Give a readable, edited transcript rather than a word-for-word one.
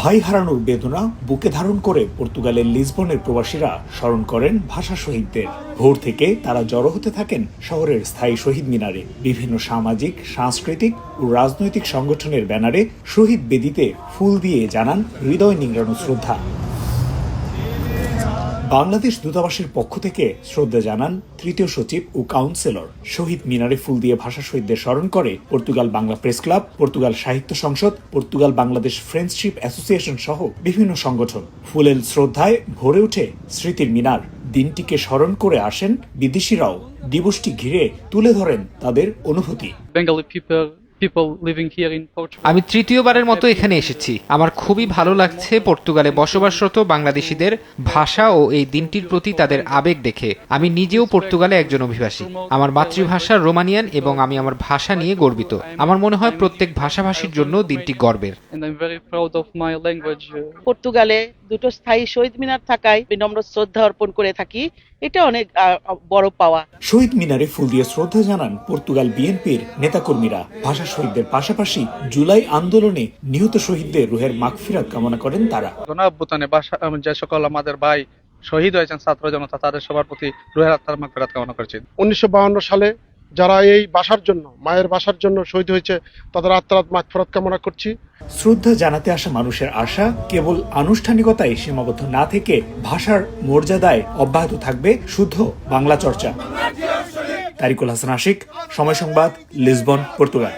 ভাই হারানোর বেদনা বুকে ধারণ করে পর্তুগালের লিসবনের প্রবাসীরা স্মরণ করেন ভাষা শহীদদের। ভোর থেকে তারা জড়ো হতে থাকেন শহরের স্থায়ী শহীদ মিনারে। বিভিন্ন সামাজিক, সাংস্কৃতিক ও রাজনৈতিক সংগঠনের ব্যানারে শহীদ বেদিতে ফুল দিয়ে জানান হৃদয় নিংড়ানো শ্রদ্ধা। বাংলাদেশ দূতাবাসের পক্ষ থেকে শ্রদ্ধা জানান তৃতীয় সচিব ও কাউন্সিলর। শহীদ মিনারে ফুল দিয়ে ভাষা শহীদদের স্মরণ করে Portugal Bangla press club, Portugal সাহিত্য সংসদ, পর্তুগাল বাংলাদেশ ফ্রেন্ডশিপ অ্যাসোসিয়েশন সহ বিভিন্ন সংগঠন। ফুলের শ্রদ্ধায় ভরে ওঠে স্মৃতির মিনার। দিনটিকে স্মরণ করে আসেন বিদেশিরাও। দিবসটি ঘিরে তুলে ধরেন তাদের অনুভূতি। আমি তৃতীয়বারের মতো এখানে এসেছি। আমার খুবই ভালো লাগছে পর্তুগালে বসবাসরত বাংলাদেশিদের ভাষা ও এই দিনটির প্রতি তাদের আবেগ দেখে। আমি নিজেও পর্তুগালে একজন অভিবাসী। আমার মাতৃভাষা রোমানিয়ান এবং আমি আমার ভাষা নিয়ে গর্বিত। আমার মনে হয় প্রত্যেক ভাষাভাষীর জন্য দিনটি গর্বের। পর্তুগালে দুটো স্থায়ী শহীদ মিনার থাকায় বিনম্র শ্রদ্ধা অর্পণ করে থাকি। এটা অনেক বড় পাওয়া। শহীদ মিনারে ফুল দিয়ে শ্রদ্ধা জানান পর্তুগাল বিএনপির নেতাকর্মীরা। ভাষা শহীদদের পাশাপাশি জুলাই আন্দোলনে নিহত শহীদদের রুহের মাগফিরাত কামনা করেন তারা। যে সকল আমাদের ভাই শহীদ হয়েছেন ছাত্র জনতা, তাদের সবার প্রতি রুহের আত্মার মাগফিরাত কামনা করছি। 1952 সালে যারা এই ভাষার জন্য, মায়ের ভাষার জন্য শহীদ হয়েছে, তাদের আত্মার মাগফিরাত কামনা করছি। শ্রদ্ধা জানাতে আসা মানুষের আশা কেবল আনুষ্ঠানিকতায় সীমাবদ্ধ না থেকে ভাষার মর্যাদায় অব্যাহত থাকবে শুদ্ধ বাংলা চর্চা। তারিকুল হাসান আশিক, সময় সংবাদ, লিসবন, পর্তুগাল।